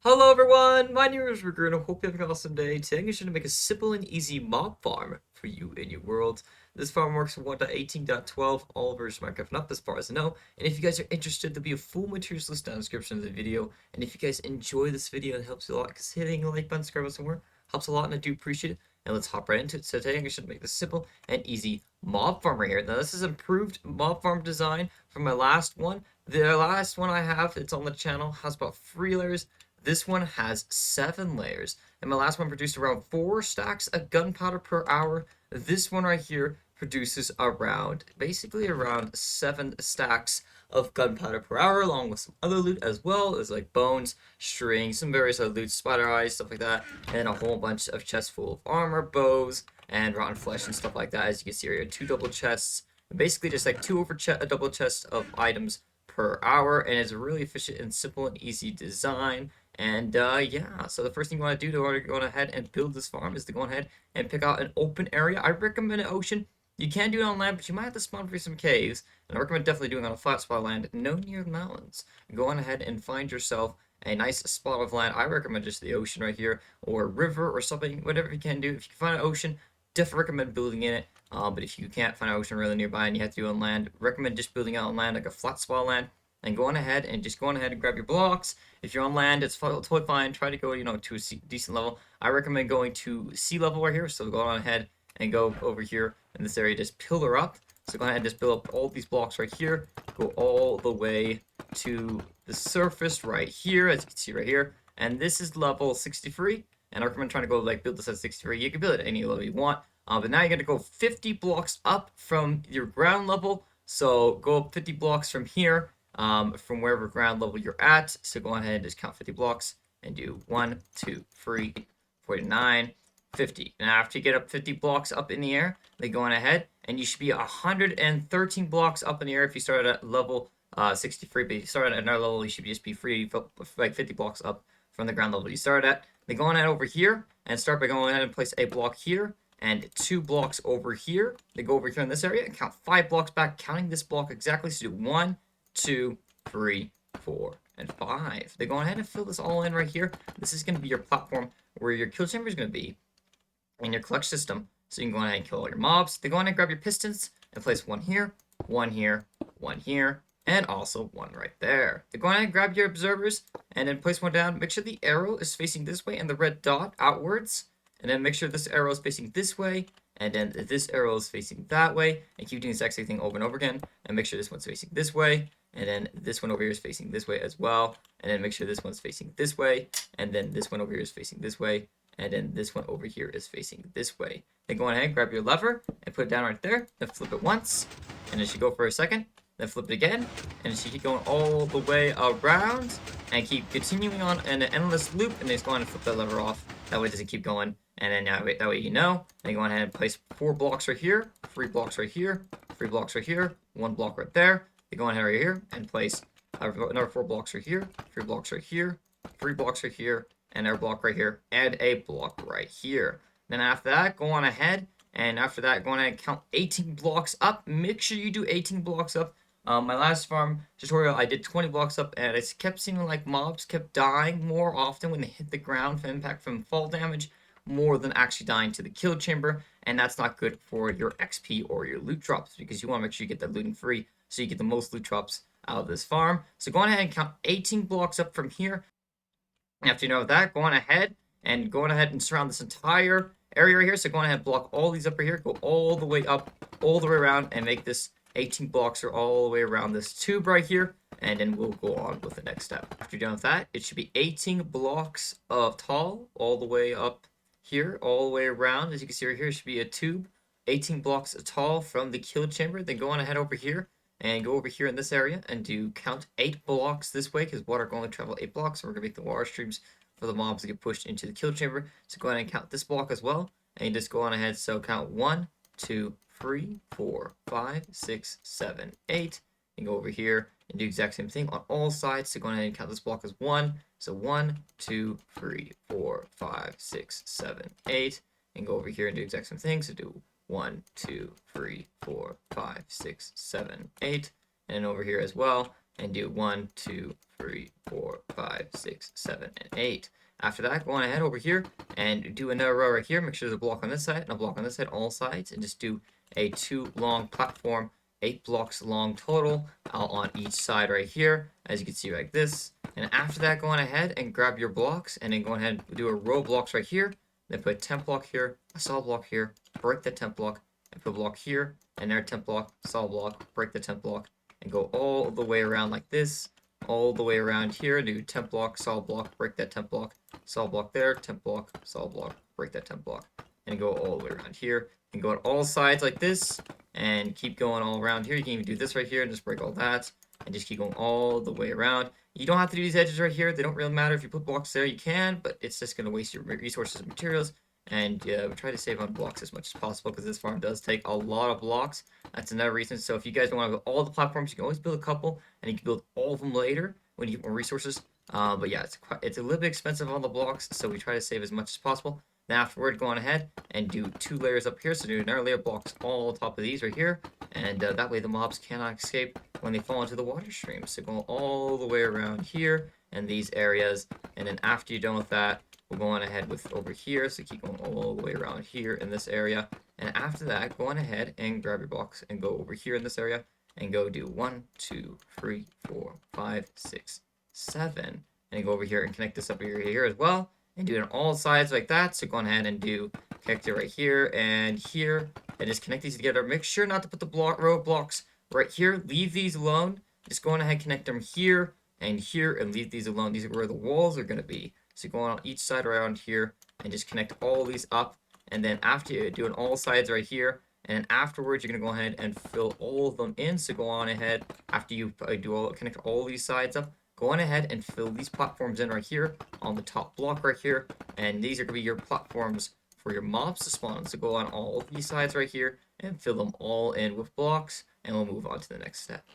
Hello everyone, my name is Rigger and I hope you're having an awesome day. Today I'm going to make a simple and easy mob farm for you in your world. This farm works with 1.18.12, all versions of Minecraft up as far as I know. And if you guys are interested, there'll be a full materials list down in the description of the video. And if you guys enjoy this video, it helps you a lot because hitting a like button, subscribe somewhere helps a lot and I do appreciate it. And let's hop right into it. So today I'm going to make this simple and easy mob farm right here. Now this is improved mob farm design from my last one. The last one I have, it's on the channel, has about 3 layers. This one has 7 layers, and my last one produced around 4 stacks of gunpowder per hour. This one right here produces basically around 7 stacks of gunpowder per hour, along with some other loot as well, as like bones, string, some various other loot, spider eyes, stuff like that, and then a whole bunch of chests full of armor, bows, and rotten flesh and stuff like that. As you can see here, 2 double chests, basically just like a double chest of items per hour, and it's a really efficient and simple and easy design. And yeah, so the first thing you want to do to go ahead and build this farm is to go ahead and pick out an open area. I recommend an ocean. You can do it on land, but you might have to spawn for some caves. And I recommend definitely doing it on a flat spot of land, no near mountains. Go on ahead and find yourself a nice spot of land. I recommend just the ocean right here, or a river or something, whatever you can do. If you can find an ocean, definitely recommend building in it. But if you can't find an ocean really nearby and you have to do it on land, recommend just building out on land, like a flat spot of land. And go on ahead and grab your blocks. If you're on land, it's totally fine. Try to go, to a decent level. I recommend going to sea level right here. So go on ahead and go over here in this area. Just pillar up. So go ahead and just build up all these blocks right here. Go all the way to the surface right here, as you can see right here. And this is level 63. And I recommend trying to go build this at 63. You can build it at any level you want. But now you're going to go 50 blocks up from your ground level. So go up 50 blocks from here. From wherever ground level you're at. So go ahead and just count 50 blocks and do 1, 2, 3, 49, 50. And after you get up 50 blocks up in the air, then go on ahead and you should be 113 blocks up in the air if you start at level 63. But if you start at another level, you should just be free like 50 blocks up from the ground level you started at. Then go on ahead over here and start by going ahead and place a block here and 2 blocks over here. Then go over here in this area and count 5 blocks back, counting this block exactly. So do 1, 2, 3, 4, and 5. They go ahead and fill this all in right here. This is going to be your platform where your kill chamber is going to be in your clutch system. So you can go ahead and kill all your mobs. They go ahead and grab your pistons and place one here, one here, one here, and also one right there. They go ahead and grab your observers and then place one down. Make sure the arrow is facing this way and the red dot outwards. And then make sure this arrow is facing this way. And then this arrow is facing that way. And keep doing the exact same thing over and over again. And make sure this one's facing this way. And then this one over here is facing this way as well. And then make sure this one's facing this way. And then this one over here is facing this way. And then this one over here is facing this way. Then go ahead, grab your lever, and put it down right there. Then flip it once. And it should go for a second. Then flip it again. And it should keep going all the way around. And keep continuing on in an endless loop. And then just go on and flip that lever off. That way it doesn't keep going. And then that way you know. Then go ahead and place 4 blocks right here. 3 blocks right here. 3 blocks right here. 1 block right there. You go ahead right here and place another 4 blocks right here, 3 blocks right here, 3 blocks right here, and another block right here, and a block right here. Then after that, go on ahead, and after that, go on ahead and count 18 blocks up. Make sure you do 18 blocks up. My last farm tutorial, I did 20 blocks up, and it kept seeming like mobs kept dying more often when they hit the ground from impact from fall damage, more than actually dying to the kill chamber, and that's not good for your XP or your loot drops, because you want to make sure you get that looting free, so you get the most loot drops out of this farm. So go on ahead and count 18 blocks up from here. After you know that, go on ahead and surround this entire area right here. So go on ahead and block all these up right here. Go all the way up, all the way around, and make this 18 blocks or all the way around this tube right here. And then we'll go on with the next step. After you're done with that, it should be 18 blocks of tall all the way up here, all the way around. As you can see right here, it should be a tube 18 blocks tall from the kill chamber. Then go on ahead over here and go over here in this area and do count 8 blocks this way, because water can only travel 8 blocks. So we're going to make the water streams for the mobs to get pushed into the kill chamber. So go ahead and count this block as well. And you just go on ahead. So count 1, 2, 3, 4, 5, 6, 7, 8. And go over here and do the exact same thing on all sides. So go ahead and count this block as 1. So 1, 2, 3, 4, 5, 6, 7, 8. And go over here and do the exact same thing. So do 1, 2, 3, 4, 5, 6, 7, 8. And over here as well, and do 1, 2, 3, 4, 5, 6, 7, and 8. After that, go on ahead over here and do another row right here. Make sure there's a block on this side and a block on this side, all sides, and just do a 2 long platform, 8 blocks long total, out on each side right here, as you can see like this. And after that, go on ahead and grab your blocks, and then go ahead and do a row of blocks right here. Then put a temp block here, a solid block here, break the temp block, and put a block here, and there, temp block, solid block, break the temp block, and go all the way around like this, all the way around here. Do temp block, solid block, break that temp block, solid block there, temp block, solid block, break that temp block, and go all the way around here. And go on all sides like this, and keep going all around here. You can even do this right here and just break all that, and just keep going all the way around. You don't have to do these edges right here. They don't really matter. If you put blocks there, you can, but it's just going to waste your resources and materials. And we try to save on blocks as much as possible, because this farm does take a lot of blocks. That's another reason. So if you guys don't want to build all the platforms, you can always build a couple, and you can build all of them later when you get more resources. But yeah, it's a little bit expensive on the blocks, so we try to save as much as possible. Then afterward, go on ahead and do 2 layers up here. So do another layer of blocks all on top of these right here, and that way the mobs cannot escape when they fall into the water stream. So go all the way around here and these areas, and then after you're done with that, we'll go on ahead with over here. So keep going all the way around here in this area, and after that, go on ahead and grab your blocks and go over here in this area and go do 1, 2, 3, 4, 5, 6, 7, and go over here and connect this up here as well. And do it on all sides like that. So go on ahead and do connect it right here and here, and just connect these together. Make sure not to put the row of blocks right here. Leave these alone. Just go on ahead, connect them here and here, and leave these alone. These are where the walls are going to be. So go on each side around here and just connect all these up. And then after you do it on all sides right here, and then afterwards you're going to go ahead and fill all of them in. So go on ahead after you connect all these sides up. Go on ahead and fill these platforms in right here on the top block right here, and these are going to be your platforms for your mobs to spawn. So go on all these sides right here and fill them all in with blocks, and we'll move on to the next step.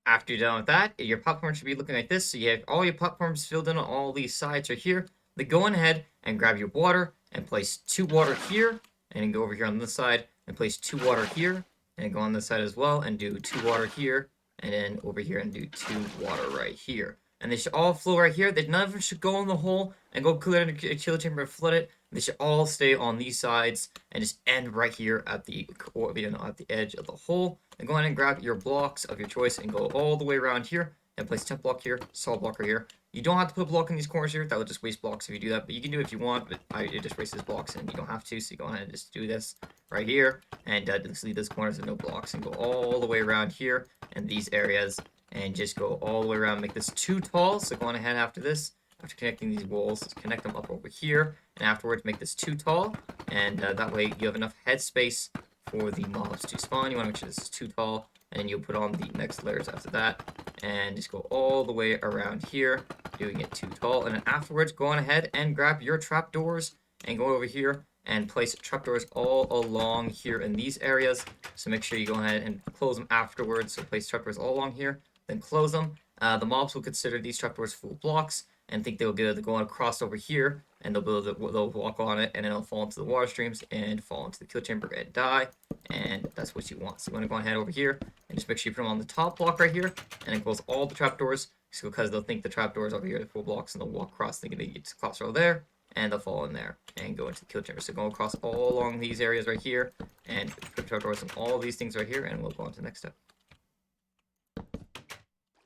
After you're done with that, your platform should be looking like this. So you have all your platforms filled in on all these sides right here. Then go on ahead and grab your water and place 2 water here, and then go over here on this side and place 2 water here, and go on this side as well and do 2 water here, and then over here and do 2 water right here. And they should all flow right here. None of them should go in the hole and go clear in the chiller chamber and flood it. They should all stay on these sides and just end right here at the at the edge of the hole. And go ahead and grab your blocks of your choice and go all the way around here and place temp block here, solid block right here. You don't have to put a block in these corners here. That would just waste blocks if you do that, but you can do it if you want. But it just wastes blocks, and you don't have to. So you go ahead and just do this right here, and just leave those corners with no blocks, and go all the way around here and these areas, and just go all the way around. Make this 2 tall. So go on ahead after this, after connecting these walls, connect them up over here, and afterwards make this 2 tall, and that way you have enough headspace for the mobs to spawn. You want to make sure this is 2 tall, and then you'll put on the next layers after that, and just go all the way around here, doing it 2 tall. And then afterwards, go on ahead and grab your trapdoors and go over here and place trapdoors all along here in these areas. So make sure you go ahead and close them afterwards. So place trapdoors all along here, then close them. The mobs will consider these trapdoors full blocks and think they'll be able to go across over here, and they'll walk on it, and then it'll fall into the water streams and fall into the kill chamber and die. And that's what you want. So you want to go ahead over here and just make sure you put them on the top block right here, and it close all the trapdoors. So because they'll think the trapdoors over here are full blocks, and they'll walk across thinking they get to cross over there, and they'll fall in there and go into the kill chamber. So go across all along these areas right here and put trapdoors on all these things right here, and we'll go on to the next step.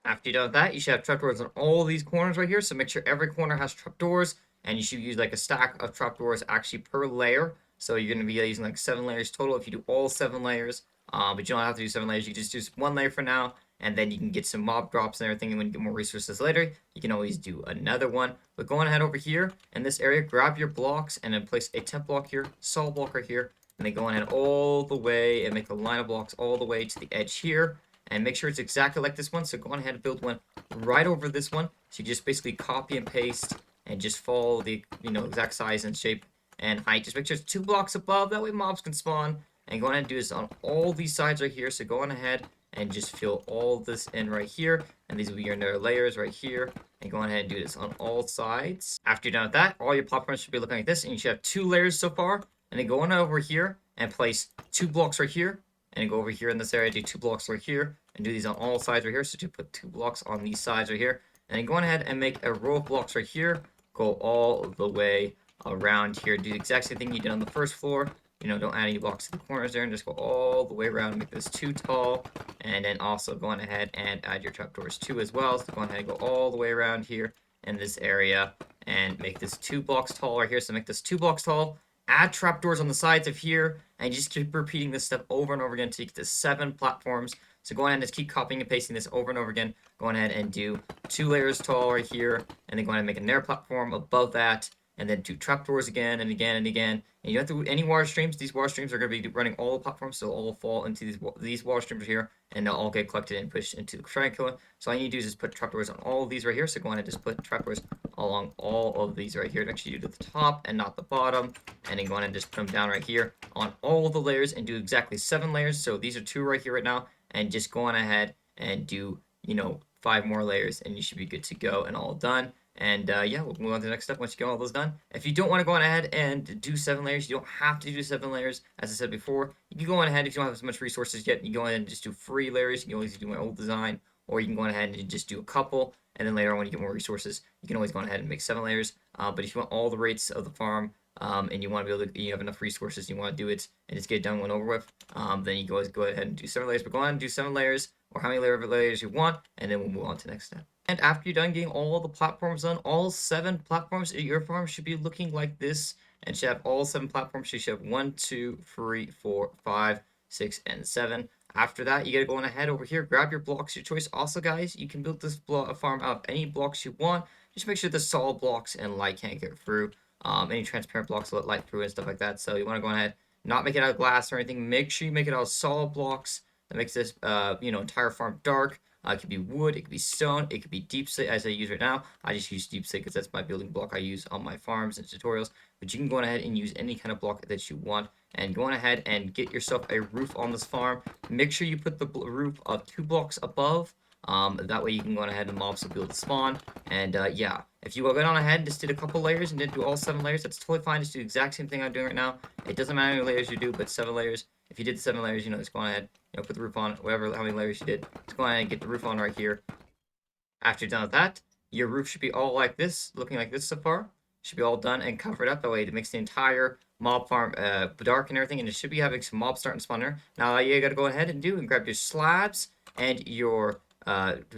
After you're done with that, you should have trapdoors on all these corners right here. So make sure every corner has trapdoors, and you should use like a stack of trapdoors actually per layer. So you're going to be using like 7 layers total if you do all 7 layers. But you don't have to do 7 layers. You can just do 1 layer for now, and then you can get some mob drops and everything. And when you get more resources later, you can always do another one. But go on ahead over here in this area, grab your blocks, and then place a temp block here, solid block right here, and then go on ahead all the way and make a line of blocks all the way to the edge here. And make sure it's exactly like this one. So go on ahead and build one right over this one. So you just basically copy and paste and just follow the exact size and shape and height. Just make sure it's 2 blocks above. That way mobs can spawn. And go ahead and do this on all these sides right here. So go on ahead and just fill all this in right here. And these will be your nether layers right here. And go on ahead and do this on all sides. After you're done with that, all your platforms should be looking like this. And you should have 2 layers so far. And then go on over here and place 2 blocks right here. and go over here in this area, do 2 blocks right here, and do these on all sides right here. So to put 2 blocks on these sides right here, and then go on ahead and make a row of blocks right here, go all the way around here. Do the exact same thing you did on the first floor. You know, don't add any blocks to the corners there, and just go all the way around, make this 2 tall, and then also go on ahead and add your trapdoors 2 as well. So go on ahead and go all the way around here in this area, and make this 2 blocks tall right here. So make this 2 blocks tall, add trapdoors on the sides of here, and just keep repeating this step over and over again to get to 7 platforms. So go ahead and just keep copying and pasting this over and over again. Go ahead and do 2 layers tall right here, and then go ahead and make another platform above that, and then 2 trapdoors again and again and again. And you don't have to do any water streams. These water streams are going to be running all the platforms, so all will fall into these water streams here, and they'll all get collected and pushed into the triangle. So all you need to do is just put trapdoors on all of these right here. So go ahead and just put trapdoors along all of these right here. Actually, do to the top and not the bottom, and then go ahead and just put them down right here on all the layers, and do exactly 7 layers. So these are 2 right here right now, and just go on ahead and do 5 more layers, and you should be good to go and all done. And yeah, we'll move on to the next step once you get all those done. If you don't want to go on ahead and do 7 layers, you don't have to do 7 layers. As I said before, you can go on ahead if you don't have as much resources yet. You go ahead and just do free layers. You can always do my old design, or you can go on ahead and just do a couple. And then later on, when you get more resources, you can always go on ahead and make 7 layers. But if you want all the rates of the farm, and you want to be able to, you have enough resources, you want to do it and just get it done and over with, then you go ahead and do 7 layers. But go on and do 7 layers, or how many layers you want, and then we'll move on to the next step. And after you're done getting all the platforms done, all 7 platforms at your farm should be looking like this, and should have all 7 platforms. So you should have 1, 2, 3, 4, 5, 6, and 7. After that, you gotta go on ahead over here, grab your blocks, your choice. Also, guys, you can build this farm out of any blocks you want. Just make sure the solid blocks and light can't get through. Any transparent blocks let light through and stuff like that. So you want to go ahead, not make it out of glass or anything. Make sure you make it out of solid blocks. That makes this entire farm dark. It could be wood, it could be stone, it could be deep slate as I use right now. I just use deep slate because that's my building block I use on my farms and tutorials. But you can go on ahead and use any kind of block that you want. And go on ahead and get yourself a roof on this farm. Make sure you put the roof of 2 blocks above. That way you can go on ahead and mobs will be able to spawn. And yeah, if you go on ahead and just did a couple layers and didn't do all 7 layers, that's totally fine. Just do the exact same thing I'm doing right now. It doesn't matter how many layers you do, but 7 layers. If you did 7 layers, just go on ahead, put the roof on, how many layers you did. Just go ahead and get the roof on right here. After you're done with that, your roof should be all like this, looking like this so far. Should be all done and covered up. That way it makes the entire mob farm dark and everything, and it should be having some mobs starting to spawn there. Now you gotta go ahead and grab your slabs and your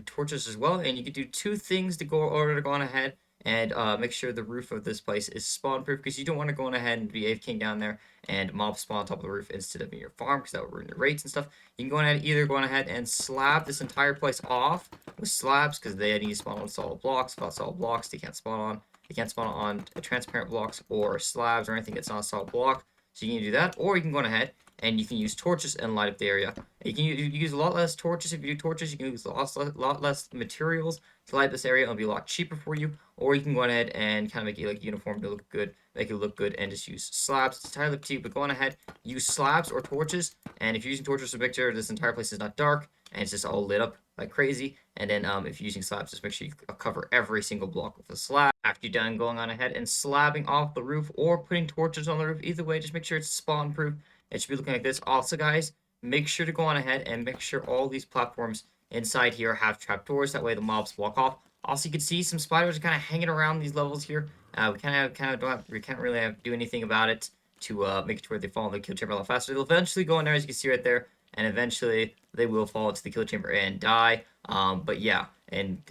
torches as well, and you can do 2 things to go on ahead and make sure the roof of this place is spawn proof, because you don't want to go on ahead and be AFKing down there and mob spawn on top of the roof instead of in your farm, because that will ruin your rates and stuff. You can go on ahead and slab this entire place off with slabs, because they need to spawn on solid blocks. Without solid blocks, they can't spawn on. They can't spawn on transparent blocks or slabs or anything that's not a solid block. So you can do that, or you can go on ahead and you can use torches and light up the area. You can use a lot less torches. If you do torches, you can use a lot less materials to light this area. It'll be a lot cheaper for you. Or you can go on ahead and kind of make it like uniform to look good, make it look good, and just use slabs. It's entirely up to you, but go on ahead, use slabs or torches. And if you're using torches to make sure this entire place is not dark and it's just all lit up like crazy. And then if you're using slabs, just make sure you cover every single block with a slab. After you're done going on ahead and slabbing off the roof or putting torches on the roof, either way, just make sure it's spawn proof. It should be looking like this. Also, guys, make sure to go on ahead and make sure all these platforms inside here have trapdoors. That way the mobs walk off. Also, you can see some spiders are kind of hanging around these levels here. We can't really do anything about it to make it to where they fall in the kill chamber a lot faster. They'll eventually go in there, as you can see right there, and eventually they will fall into the kill chamber and die. But yeah, and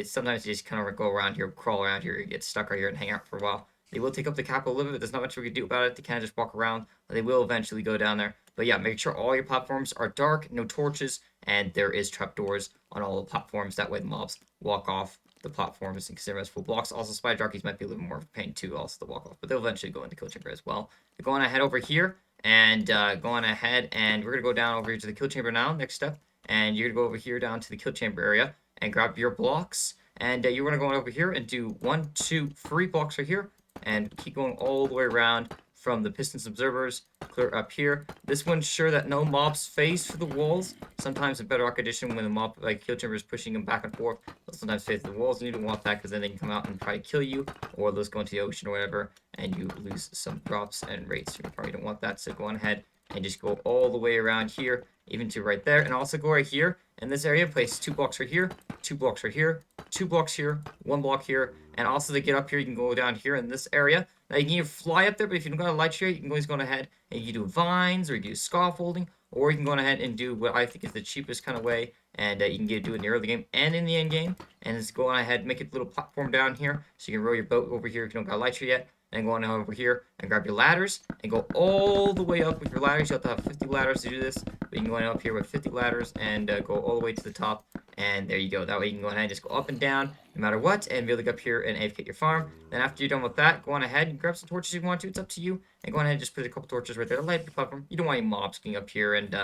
sometimes they just kind of go around here, crawl around here, get stuck right here and hang out for a while. They will take up the cap a little bit. There's not much we can do about it. They kind of just walk around. But they will eventually go down there. But yeah, make sure all your platforms are dark, no torches, and there is trapdoors on all the platforms. That way the mobs walk off the platforms and consider as full blocks. Also, spider jockeys might be a little more of a pain too, also to walk off. But they'll eventually go into kill chamber as well. We're going ahead over here and going ahead, and we're going to go down over here to the kill chamber now, next step. And you're going to go over here down to the kill chamber area and grab your blocks. And you're going to go over here and do 1, 2, 3 blocks right here. And keep going all the way around from the pistons observers clear up here. This will ensure that no mobs phase through the walls. Sometimes in Bedrock Edition, when the mob kill chamber is pushing them back and forth, they'll sometimes phase through the walls. And you don't want that, because then they can come out and try to kill you, or they'll just go into the ocean or whatever, and you lose some drops and rates. You probably don't want that, so go on ahead and just go all the way around here, even to right there, and also go right here in this area, place 2 blocks right here, 2 blocks right here, 2 blocks here, 1 block here, and also to get up here, you can go down here in this area. Now you can either fly up there, but if you don't got a light share, you can always go ahead and you can do vines, or you can do scaffolding, or you can go ahead and do what I think is the cheapest kind of way, and you can do it in the early game and in the end game, and just go on ahead, make a little platform down here, so you can row your boat over here if you don't got a light share yet. And go on over here and grab your ladders and go all the way up with your ladders. You have to have 50 ladders to do this, but you can go on up here with 50 ladders and go all the way to the top. And there you go. That way you can go ahead and just go up and down no matter what, and be able to go up here and AFK your farm. Then after you're done with that, go on ahead and grab some torches if you want to. It's up to you. And go on ahead and just put a couple torches right there to light up your platform. You don't want any mobs getting up here and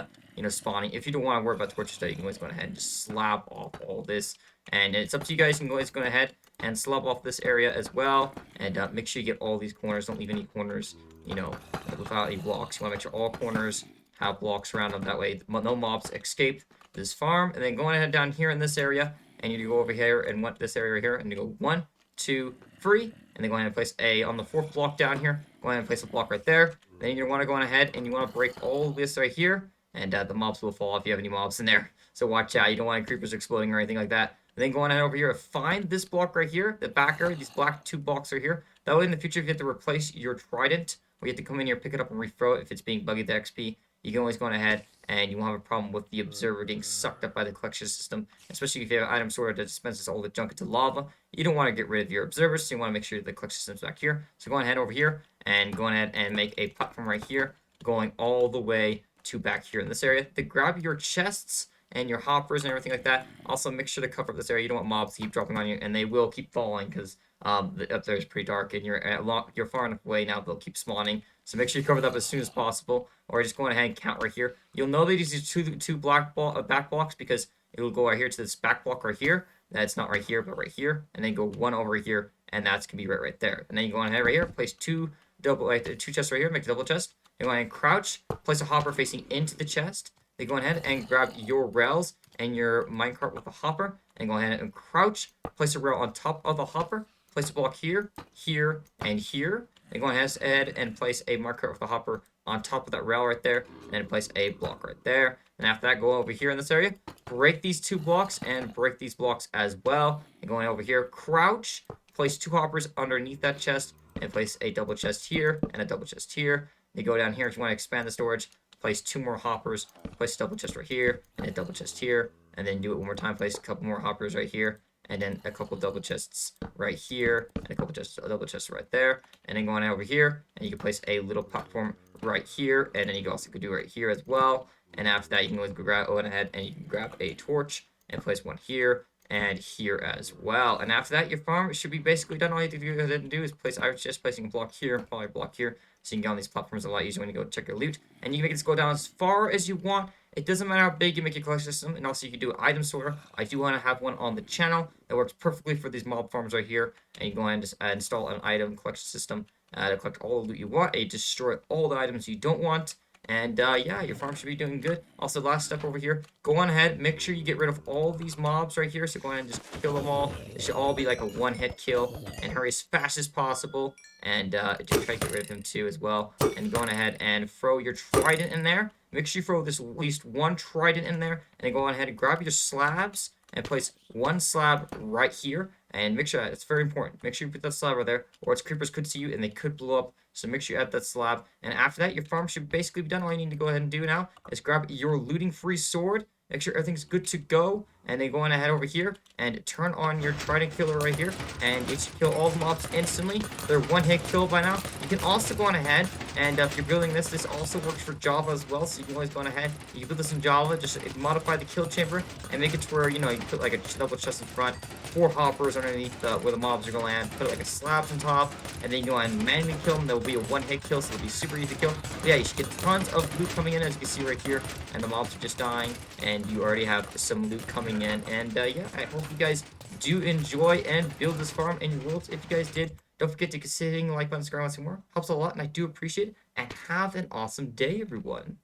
spawning. If you don't want to worry about torches, though, you can always go ahead and just slab off all this. And it's up to you guys. You can always go ahead and slab off this area as well, and make sure you get all these corners. Don't leave any corners, without any blocks. You want to make sure all corners have blocks around them. That way, no mobs escape this farm. And then going ahead down here in this area, and you go over here and want this area right here, and you go 1, 2, 3, and then go ahead and place on the 4th block down here. Go ahead and place a block right there. Then you want to go on ahead and you want to break all this right here, and the mobs will fall if you have any mobs in there. So watch out. You don't want any creepers exploding or anything like that. And then go on over here, find this block right here, the back area, these black 2 blocks right here. That way in the future, if you have to replace your trident, or you have to come in here, pick it up, and refrow it if it's being buggy the XP, you can always go on ahead, and you won't have a problem with the observer getting sucked up by the collection system, especially if you have an item sorter that dispenses all the junk into lava. You don't want to get rid of your observers, so you want to make sure the collection system's back here. So go on ahead over here, and go on ahead and make a platform right here, going all the way to back here in this area. To grab your chests and your hoppers and everything like that. Also, make sure to cover up this area. You don't want mobs to keep dropping on you, and they will keep falling because up there is pretty dark, and you're far enough away now. They'll keep spawning, so make sure you cover that up as soon as possible, or just go ahead and count right here. You'll know they use two back blocks because it will go right here to this back block right here. That's not right here, but right here, and then go 1 over here, and that's gonna be right there. And then you go on ahead right here, place 2 chests right here, make a double chest. You go ahead and crouch, place a hopper facing into the chest. Then go ahead and grab your rails and your minecart with a hopper, and go ahead and crouch, place a rail on top of the hopper, place a block here, here, and here. Then go ahead and place a minecart with a hopper on top of that rail right there, and then place a block right there. And after that, go over here in this area, break these 2 blocks, and break these blocks as well. And going over here, crouch, place 2 hoppers underneath that chest, and place a double chest here, and a double chest here. You go down here if you want to expand the storage, place 2 more hoppers, place a double chest right here, and a double chest here, and then do it one more time, place a couple more hoppers right here, and then a couple double chests right here, and a couple double chests right there, and then going over here, and you can place a little platform right here, and then you can also do right here as well. And after that, you can go ahead and you can grab a torch and place one here and here as well. And after that, your farm should be basically done. All you have to go ahead and do is placing a block here, probably a block here, so you can get on these platforms a lot easier when you go check your loot. And you can make this go down as far as you want. It doesn't matter how big you make your collection system, and also you can do an item sorter. I do want to have one on the channel that works perfectly for these mob farms right here. And you can go ahead and just install an item collection system to collect all the loot you want, and destroy all the items you don't want. And yeah, your farm should be doing good. Also, last step over here, go on ahead, make sure you get rid of all these mobs right here. So go ahead and just kill them all. It should all be like a one-hit kill, and hurry as fast as possible. And just try to get rid of him too as well. And go on ahead and throw your trident in there. Make sure you throw this at least one trident in there, and then go on ahead and grab your slabs and place one slab right here. And make sure it's very important. Make sure you put that slab right there, or its creepers could see you and they could blow up. So make sure you add that slab. And after that, your farm should basically be done. All you need to go ahead and do now is grab your looting free sword. Make sure everything's good to go. And then go on ahead over here and turn on your trident killer right here. And it should kill all the mobs instantly. They're one-hit kill by now. You can also go on ahead and if you're building this also works for Java as well. So you can always go on ahead. You can build this in Java. Just modify the kill chamber and make it to where, you can put like a double chest in front, 4 hoppers underneath where the mobs are going to land. Put like a slab on top. And then you go and manually kill them. There will be a one-hit kill, so it'll be super easy to kill. But yeah, you should get tons of loot coming in, as you can see right here. And the mobs are just dying. And you already have some loot coming in. And yeah, I hope you guys do enjoy and build this farm in your worlds. If you guys did, don't forget to consider hitting the like button, subscribe, and more. Helps a lot, and I do appreciate it. And have an awesome day, everyone.